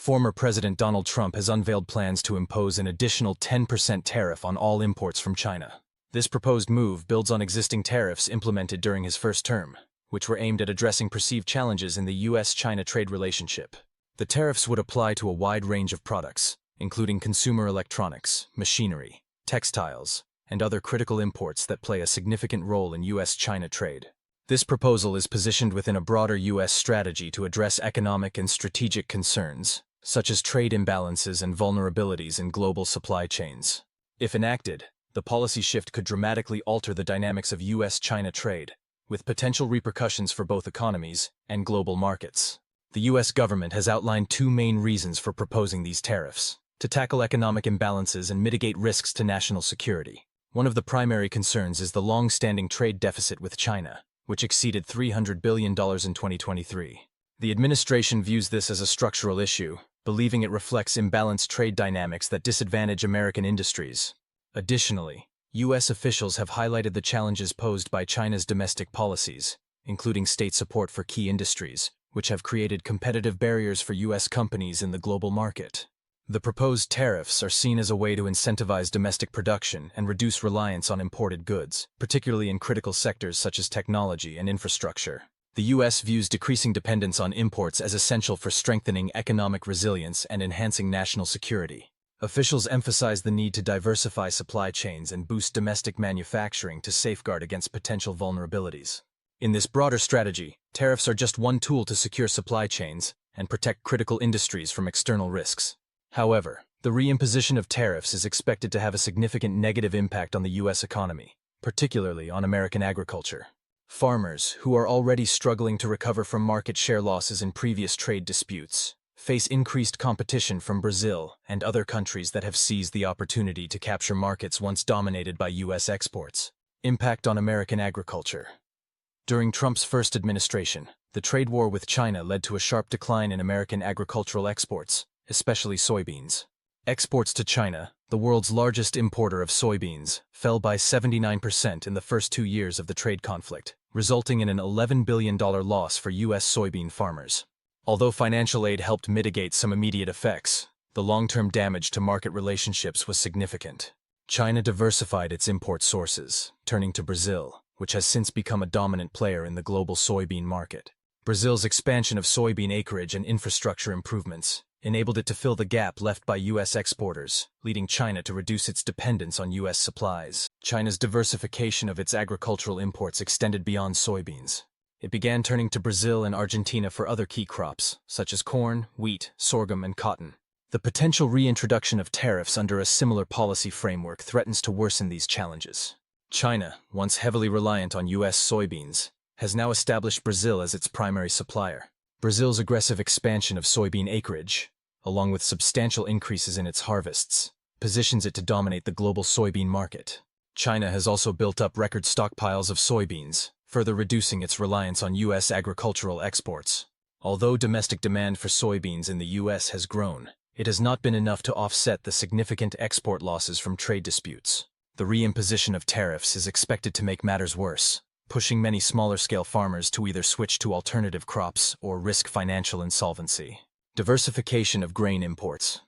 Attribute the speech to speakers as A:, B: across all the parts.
A: Former President Donald Trump has unveiled plans to impose an additional 10% tariff on all imports from China. This proposed move builds on existing tariffs implemented during his first term, which were aimed at addressing perceived challenges in the U.S. China trade relationship. The tariffs would apply to a wide range of products, including consumer electronics, machinery, textiles, and other critical imports that play a significant role in U.S. China trade. This proposal is positioned within a broader U.S. strategy to address economic and strategic concerns, such as trade imbalances and vulnerabilities in global supply chains. If enacted, the policy shift could dramatically alter the dynamics of U.S. China trade, with potential repercussions for both economies and global markets. The U.S. government has outlined two main reasons for proposing these tariffs: to tackle economic imbalances and mitigate risks to national security. One of the primary concerns is the long-standing trade deficit with China, which exceeded $300 billion in 2023. The administration views this as a structural issue, believing it reflects imbalanced trade dynamics that disadvantage American industries. Additionally, U.S. officials have highlighted the challenges posed by China's domestic policies, including state support for key industries, which have created competitive barriers for U.S. companies in the global market. The proposed tariffs are seen as a way to incentivize domestic production and reduce reliance on imported goods, particularly in critical sectors such as technology and infrastructure. The U.S. views decreasing dependence on imports as essential for strengthening economic resilience and enhancing national security. Officials emphasize the need to diversify supply chains and boost domestic manufacturing to safeguard against potential vulnerabilities. In this broader strategy, tariffs are just one tool to secure supply chains and protect critical industries from external risks. However, the reimposition of tariffs is expected to have a significant negative impact on the U.S. economy, particularly on American agriculture. Farmers, who are already struggling to recover from market share losses in previous trade disputes, face increased competition from Brazil and other countries that have seized the opportunity to capture markets once dominated by U.S. exports. Impact on American agriculture. During Trump's first administration, the trade war with China led to a sharp decline in American agricultural exports, especially soybeans. Exports to China, the world's largest importer of soybeans, fell by 79% in the first 2 years of the trade conflict, resulting in an $11 billion loss for U.S. soybean farmers. Although financial aid helped mitigate some immediate effects, the long-term damage to market relationships was significant. China diversified its import sources, turning to Brazil, which has since become a dominant player in the global soybean market. Brazil's expansion of soybean acreage and infrastructure improvements enabled it to fill the gap left by U.S. exporters, leading China to reduce its dependence on U.S. supplies. China's diversification of its agricultural imports extended beyond soybeans. It began turning to Brazil and Argentina for other key crops, such as corn, wheat, sorghum, and cotton. The potential reintroduction of tariffs under a similar policy framework threatens to worsen these challenges. China, once heavily reliant on U.S. soybeans, has now established Brazil as its primary supplier. Brazil's aggressive expansion of soybean acreage, along with substantial increases in its harvests, positions it to dominate the global soybean market. China has also built up record stockpiles of soybeans, further reducing its reliance on U.S. agricultural exports. Although domestic demand for soybeans in the U.S. has grown, it has not been enough to offset the significant export losses from trade disputes. The reimposition of tariffs is expected to make matters worse, pushing many smaller-scale farmers to either switch to alternative crops or risk financial insolvency. Diversification of grain imports.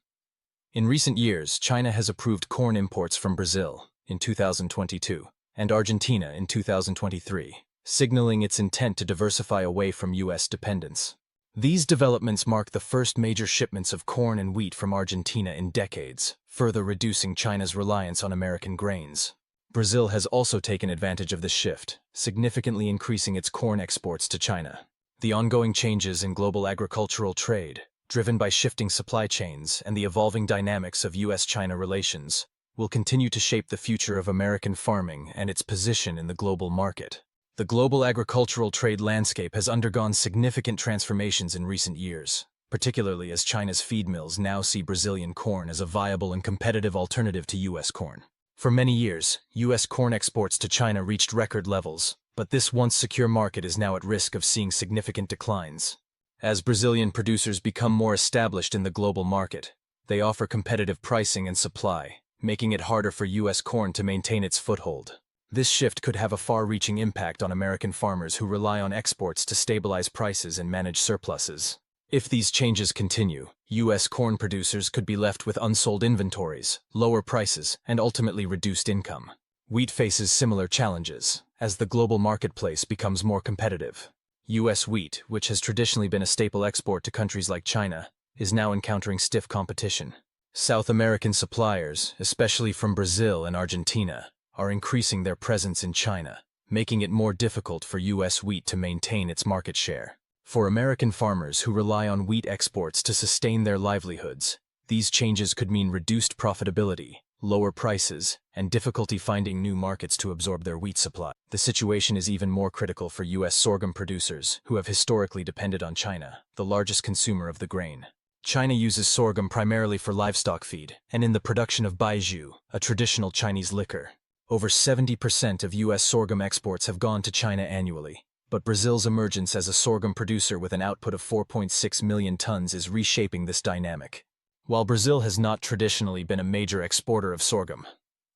A: In recent years, China has approved corn imports from Brazil in 2022 and Argentina in 2023, signaling its intent to diversify away from U.S. dependence. These developments mark the first major shipments of corn and wheat from Argentina in decades, further reducing China's reliance on American grains. Brazil has also taken advantage of this shift, significantly increasing its corn exports to China. The ongoing changes in global agricultural trade, driven by shifting supply chains and the evolving dynamics of U.S.-China relations, will continue to shape the future of American farming and its position in the global market. The global agricultural trade landscape has undergone significant transformations in recent years, particularly as China's feed mills now see Brazilian corn as a viable and competitive alternative to U.S. corn. For many years, U.S. corn exports to China reached record levels, but this once secure market is now at risk of seeing significant declines. As Brazilian producers become more established in the global market, they offer competitive pricing and supply, making it harder for U.S. corn to maintain its foothold. This shift could have a far-reaching impact on American farmers who rely on exports to stabilize prices and manage surpluses. If these changes continue, U.S. corn producers could be left with unsold inventories, lower prices, and ultimately reduced income. Wheat faces similar challenges, as the global marketplace becomes more competitive. U.S. wheat, which has traditionally been a staple export to countries like China, is now encountering stiff competition. South American suppliers, especially from Brazil and Argentina, are increasing their presence in China, making it more difficult for U.S. wheat to maintain its market share. For American farmers who rely on wheat exports to sustain their livelihoods, these changes could mean reduced profitability, lower prices, and difficulty finding new markets to absorb their wheat supply. The situation is even more critical for U.S. sorghum producers, who have historically depended on China, the largest consumer of the grain. China uses sorghum primarily for livestock feed and in the production of baijiu, a traditional Chinese liquor. Over 70% of U.S. sorghum exports have gone to China annually. But Brazil's emergence as a sorghum producer with an output of 4.6 million tons is reshaping this dynamic. While Brazil has not traditionally been a major exporter of sorghum,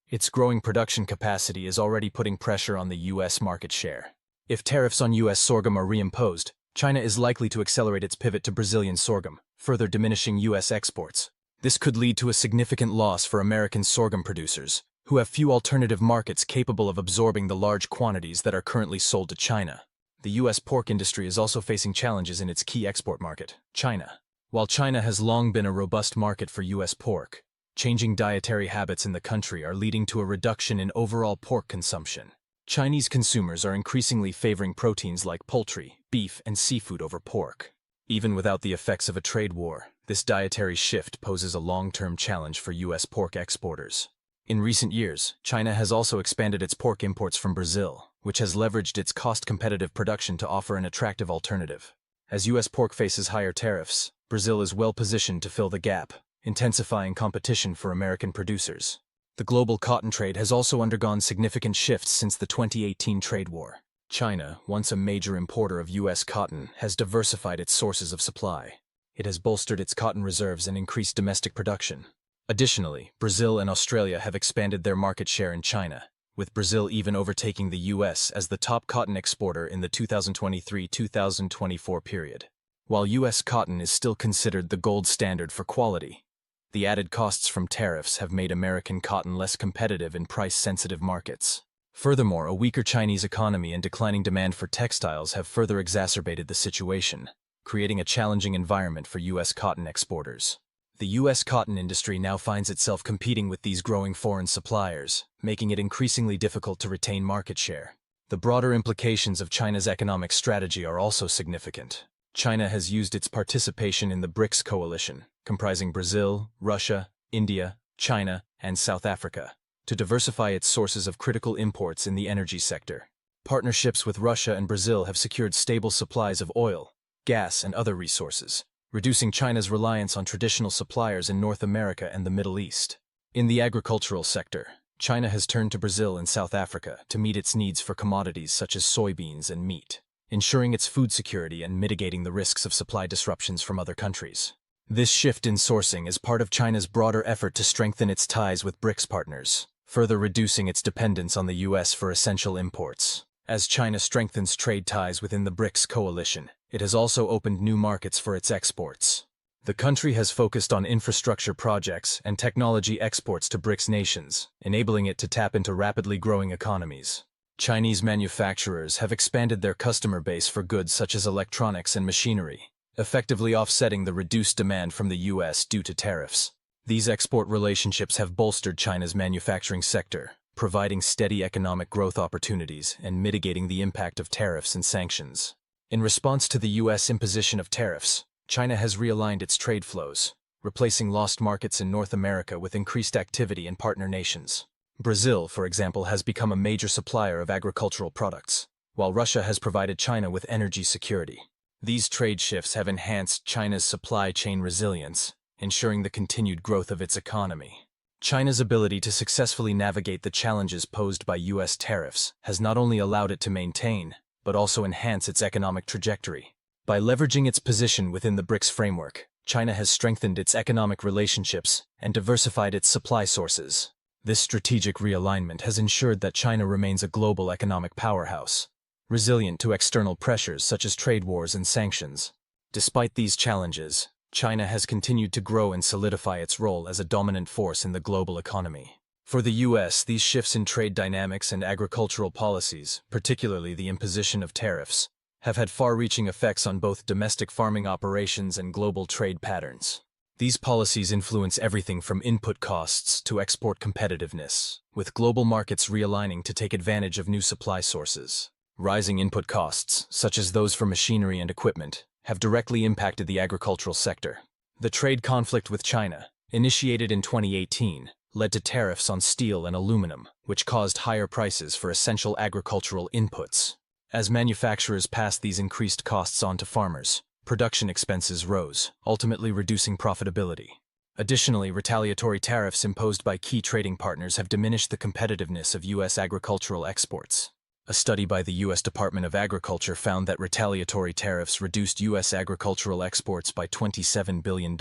A: its growing production capacity is already putting pressure on the U.S. market share. If tariffs on U.S. sorghum are reimposed, China is likely to accelerate its pivot to Brazilian sorghum, further diminishing U.S. exports. This could lead to a significant loss for American sorghum producers, who have few alternative markets capable of absorbing the large quantities that are currently sold to China. The U.S. pork industry is also facing challenges in its key export market, China. While China has long been a robust market for U.S. pork, changing dietary habits in the country are leading to a reduction in overall pork consumption. Chinese consumers are increasingly favoring proteins like poultry, beef, and seafood over pork. Even without the effects of a trade war, this dietary shift poses a long-term challenge for U.S. pork exporters. In recent years, China has also expanded its pork imports from Brazil, which has leveraged its cost-competitive production to offer an attractive alternative. As U.S. pork faces higher tariffs, Brazil is well-positioned to fill the gap, intensifying competition for American producers. The global cotton trade has also undergone significant shifts since the 2018 trade war. China, once a major importer of U.S. cotton, has diversified its sources of supply. It has bolstered its cotton reserves and increased domestic production. Additionally, Brazil and Australia have expanded their market share in China, with Brazil even overtaking the U.S. as the top cotton exporter in the 2023-2024 period. While U.S. cotton is still considered the gold standard for quality, the added costs from tariffs have made American cotton less competitive in price-sensitive markets. Furthermore, a weaker Chinese economy and declining demand for textiles have further exacerbated the situation, creating a challenging environment for U.S. cotton exporters. The U.S. cotton industry now finds itself competing with these growing foreign suppliers, making it increasingly difficult to retain market share. The broader implications of China's economic strategy are also significant. China has used its participation in the BRICS coalition, comprising Brazil, Russia, India, China, and South Africa, to diversify its sources of critical imports in the energy sector. Partnerships with Russia and Brazil have secured stable supplies of oil, gas, and other resources, reducing China's reliance on traditional suppliers in North America and the Middle East. In the agricultural sector, China has turned to Brazil and South Africa to meet its needs for commodities such as soybeans and meat, ensuring its food security and mitigating the risks of supply disruptions from other countries. This shift in sourcing is part of China's broader effort to strengthen its ties with BRICS partners, further reducing its dependence on the U.S. for essential imports. As China strengthens trade ties within the BRICS coalition, it has also opened new markets for its exports. The country has focused on infrastructure projects and technology exports to BRICS nations, enabling it to tap into rapidly growing economies. Chinese manufacturers have expanded their customer base for goods such as electronics and machinery, effectively offsetting the reduced demand from the U.S. due to tariffs. These export relationships have bolstered China's manufacturing sector, providing steady economic growth opportunities and mitigating the impact of tariffs and sanctions. In response to the U.S. imposition of tariffs, China has realigned its trade flows, replacing lost markets in North America with increased activity in partner nations. Brazil, for example, has become a major supplier of agricultural products, while Russia has provided China with energy security. These trade shifts have enhanced China's supply chain resilience, ensuring the continued growth of its economy. China's ability to successfully navigate the challenges posed by U.S. tariffs has not only allowed it to maintain, but also enhance its economic trajectory. By leveraging its position within the BRICS framework, China has strengthened its economic relationships and diversified its supply sources. This strategic realignment has ensured that China remains a global economic powerhouse, resilient to external pressures such as trade wars and sanctions. Despite these challenges, China has continued to grow and solidify its role as a dominant force in the global economy. For the U.S., these shifts in trade dynamics and agricultural policies, particularly the imposition of tariffs, have had far-reaching effects on both domestic farming operations and global trade patterns. These policies influence everything from input costs to export competitiveness, with global markets realigning to take advantage of new supply sources. Rising input costs, such as those for machinery and equipment, have directly impacted the agricultural sector. The trade conflict with China, initiated in 2018, led to tariffs on steel and aluminum, which caused higher prices for essential agricultural inputs. As manufacturers passed these increased costs on to farmers, production expenses rose, ultimately reducing profitability. Additionally, retaliatory tariffs imposed by key trading partners have diminished the competitiveness of U.S. agricultural exports. A study by the U.S. Department of Agriculture found that retaliatory tariffs reduced U.S. agricultural exports by $27 billion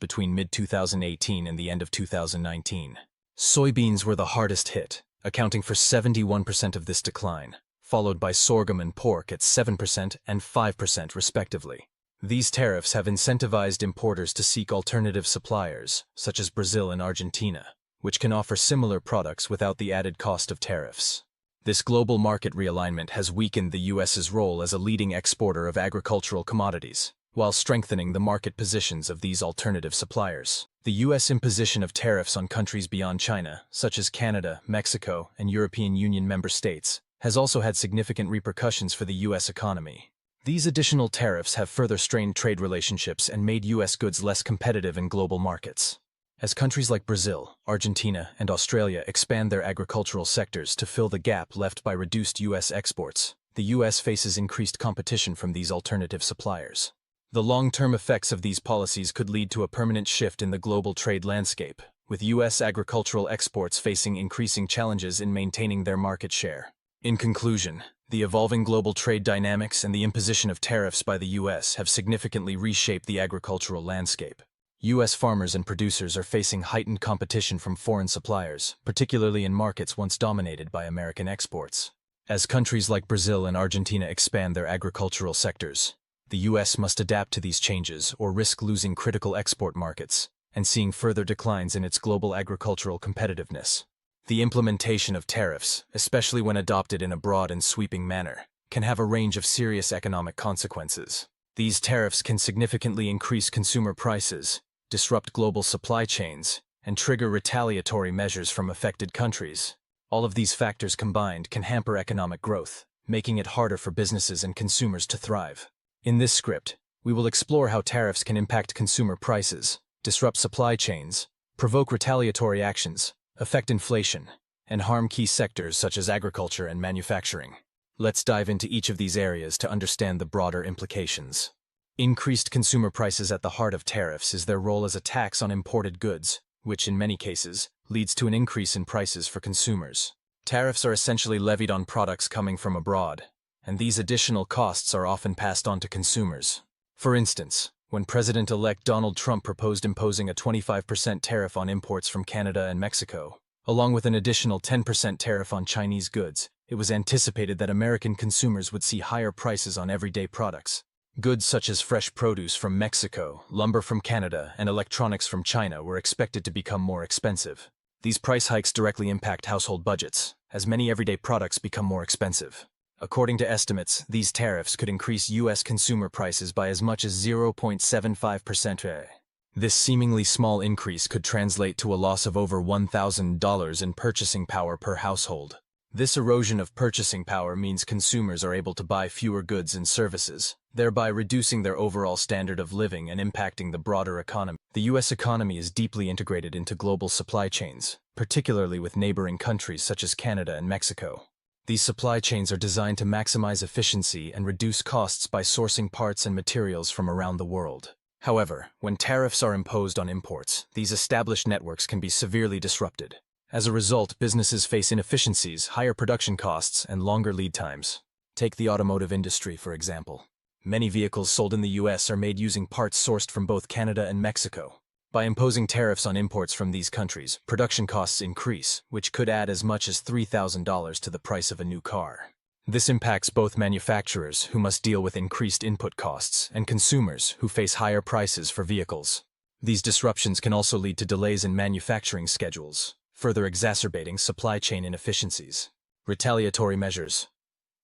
A: between mid-2018 and the end of 2019. Soybeans were the hardest hit, accounting for 71% of this decline, followed by sorghum and pork at 7% and 5% respectively. These tariffs have incentivized importers to seek alternative suppliers, such as Brazil and Argentina, which can offer similar products without the added cost of tariffs. This global market realignment has weakened the U.S.'s role as a leading exporter of agricultural commodities, while strengthening the market positions of these alternative suppliers. The U.S. imposition of tariffs on countries beyond China, such as Canada, Mexico, and European Union member states, has also had significant repercussions for the U.S. economy. These additional tariffs have further strained trade relationships and made U.S. goods less competitive in global markets. As countries like Brazil, Argentina, and Australia expand their agricultural sectors to fill the gap left by reduced U.S. exports, the U.S. faces increased competition from these alternative suppliers. The long-term effects of these policies could lead to a permanent shift in the global trade landscape, with U.S. agricultural exports facing increasing challenges in maintaining their market share. In conclusion, the evolving global trade dynamics and the imposition of tariffs by the U.S. have significantly reshaped the agricultural landscape. U.S. farmers and producers are facing heightened competition from foreign suppliers, particularly in markets once dominated by American exports. As countries like Brazil and Argentina expand their agricultural sectors, the U.S. must adapt to these changes or risk losing critical export markets and seeing further declines in its global agricultural competitiveness. The implementation of tariffs, especially when adopted in a broad and sweeping manner, can have a range of serious economic consequences. These tariffs can significantly increase consumer prices, disrupt global supply chains, and trigger retaliatory measures from affected countries. All of these factors combined can hamper economic growth, making it harder for businesses and consumers to thrive. In this script, we will explore how tariffs can impact consumer prices, disrupt supply chains, provoke retaliatory actions, affect inflation, and harm key sectors such as agriculture and manufacturing. Let's dive into each of these areas to understand the broader implications. Increased consumer prices at the heart of tariffs is their role as a tax on imported goods, which in many cases leads to an increase in prices for consumers. Tariffs are essentially levied on products coming from abroad, and these additional costs are often passed on to consumers. For instance, when President-elect Donald Trump proposed imposing a 25% tariff on imports from Canada and Mexico, along with an additional 10% tariff on Chinese goods, it was anticipated that American consumers would see higher prices on everyday products. Goods such as fresh produce from Mexico, lumber from Canada, and electronics from China were expected to become more expensive. These price hikes directly impact household budgets, as many everyday products become more expensive. According to estimates, these tariffs could increase U.S. consumer prices by as much as 0.75%. This seemingly small increase could translate to a loss of over $1,000 in purchasing power per household. This erosion of purchasing power means consumers are able to buy fewer goods and services, thereby reducing their overall standard of living and impacting the broader economy. The U.S. economy is deeply integrated into global supply chains, particularly with neighboring countries such as Canada and Mexico. These supply chains are designed to maximize efficiency and reduce costs by sourcing parts and materials from around the world. However, when tariffs are imposed on imports, these established networks can be severely disrupted. As a result, businesses face inefficiencies, higher production costs, and longer lead times. Take the automotive industry, for example. Many vehicles sold in the U.S. are made using parts sourced from both Canada and Mexico. By imposing tariffs on imports from these countries, production costs increase, which could add as much as $3,000 to the price of a new car. This impacts both manufacturers, who must deal with increased input costs, and consumers, who face higher prices for vehicles. These disruptions can also lead to delays in manufacturing schedules, further exacerbating supply chain inefficiencies. Retaliatory measures.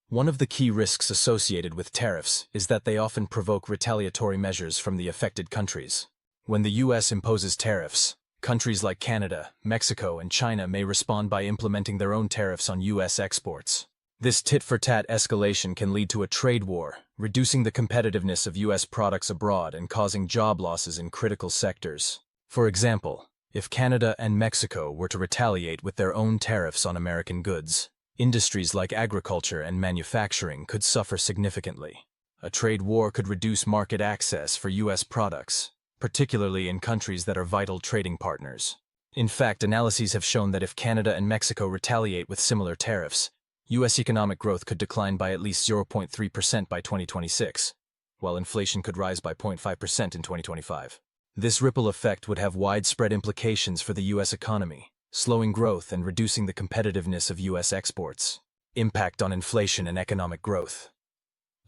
A: One of the key risks associated with tariffs is that they often provoke retaliatory measures from the affected countries. When the U.S. imposes tariffs, countries like Canada, Mexico, and China may respond by implementing their own tariffs on U.S. exports. This tit-for-tat escalation can lead to a trade war, reducing the competitiveness of U.S. products abroad and causing job losses in critical sectors. For example, if Canada and Mexico were to retaliate with their own tariffs on American goods, industries like agriculture and manufacturing could suffer significantly. A trade war could reduce market access for U.S. products, particularly in countries that are vital trading partners. In fact, analyses have shown that if Canada and Mexico retaliate with similar tariffs, U.S. economic growth could decline by at least 0.3% by 2026, while inflation could rise by 0.5% in 2025. This ripple effect would have widespread implications for the U.S. economy, slowing growth and reducing the competitiveness of U.S. exports. Impact on inflation and economic growth.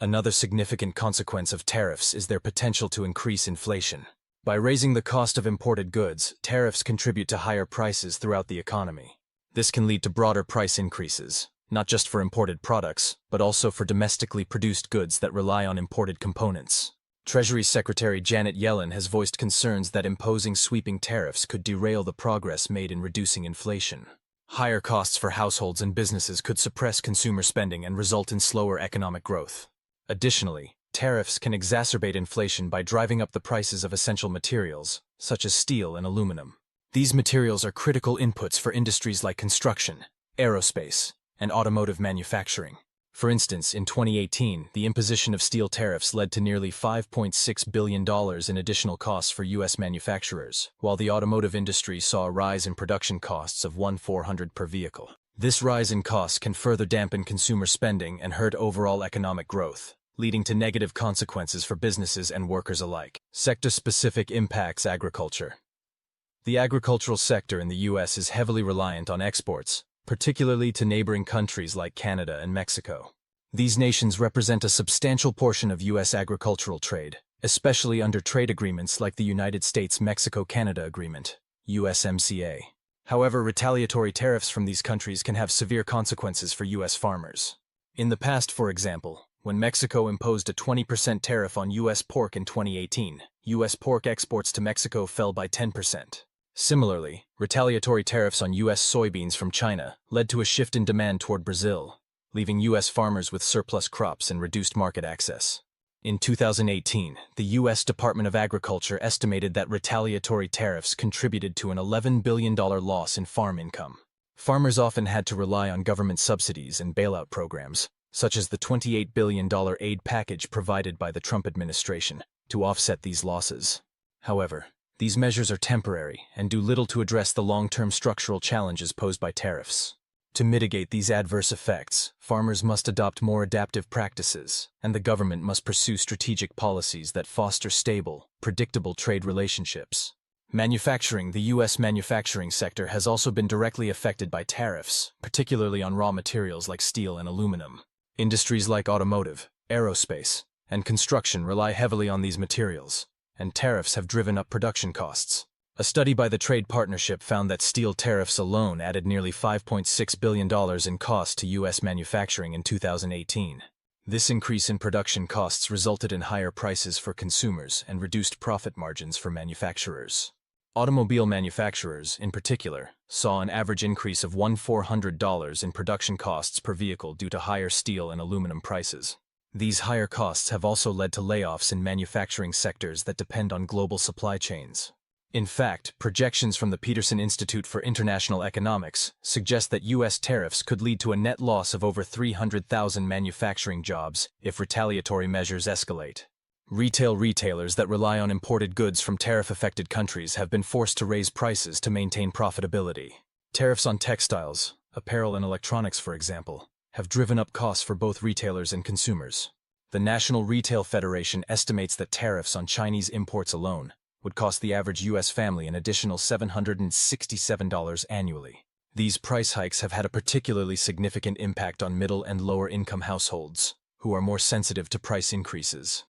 A: Another significant consequence of tariffs is their potential to increase inflation. By raising the cost of imported goods, tariffs contribute to higher prices throughout the economy. This can lead to broader price increases, not just for imported products, but also for domestically produced goods that rely on imported components. Treasury Secretary Janet Yellen has voiced concerns that imposing sweeping tariffs could derail the progress made in reducing inflation. Higher costs for households and businesses could suppress consumer spending and result in slower economic growth. Additionally, tariffs can exacerbate inflation by driving up the prices of essential materials, such as steel and aluminum. These materials are critical inputs for industries like construction, aerospace, and automotive manufacturing. For instance, in 2018, the imposition of steel tariffs led to nearly $5.6 billion in additional costs for U.S. manufacturers, while the automotive industry saw a rise in production costs of $1,400 per vehicle. This rise in costs can further dampen consumer spending and hurt overall economic growth, leading to negative consequences for businesses and workers alike. Sector-specific impacts. Agriculture. The agricultural sector in the U.S. is heavily reliant on exports, particularly to neighboring countries like Canada and Mexico. These nations represent a substantial portion of U.S. agricultural trade, especially under trade agreements like the United States-Mexico-Canada Agreement, USMCA. However, retaliatory tariffs from these countries can have severe consequences for U.S. farmers. In the past, for example, when Mexico imposed a 20% tariff on U.S. pork in 2018, U.S. pork exports to Mexico fell by 10%. Similarly, retaliatory tariffs on U.S. soybeans from China led to a shift in demand toward Brazil, leaving U.S. farmers with surplus crops and reduced market access. In 2018, the U.S. Department of Agriculture estimated that retaliatory tariffs contributed to an $11 billion loss in farm income. Farmers often had to rely on government subsidies and bailout programs, such as the $28 billion aid package provided by the Trump administration, to offset these losses. However, these measures are temporary and do little to address the long-term structural challenges posed by tariffs. To mitigate these adverse effects, farmers must adopt more adaptive practices, and the government must pursue strategic policies that foster stable, predictable trade relationships. Manufacturing. The U.S. manufacturing sector has also been directly affected by tariffs, particularly on raw materials like steel and aluminum. Industries like automotive, aerospace, and construction rely heavily on these materials, and tariffs have driven up production costs. A study by the Trade Partnership found that steel tariffs alone added nearly $5.6 billion in cost to U.S. manufacturing in 2018. This increase in production costs resulted in higher prices for consumers and reduced profit margins for manufacturers. Automobile manufacturers, in particular, saw an average increase of $1,400 in production costs per vehicle due to higher steel and aluminum prices. These higher costs have also led to layoffs in manufacturing sectors that depend on global supply chains. In fact, projections from the Peterson Institute for International Economics suggest that U.S. tariffs could lead to a net loss of over 300,000 manufacturing jobs if retaliatory measures escalate. Retailers that rely on imported goods from tariff-affected countries have been forced to raise prices to maintain profitability. Tariffs on textiles, apparel, and electronics, for example, have driven up costs for both retailers and consumers. The National Retail Federation estimates that tariffs on Chinese imports alone would cost the average U.S. family an additional $767 annually. These price hikes have had a particularly significant impact on middle and lower income households, who are more sensitive to price increases.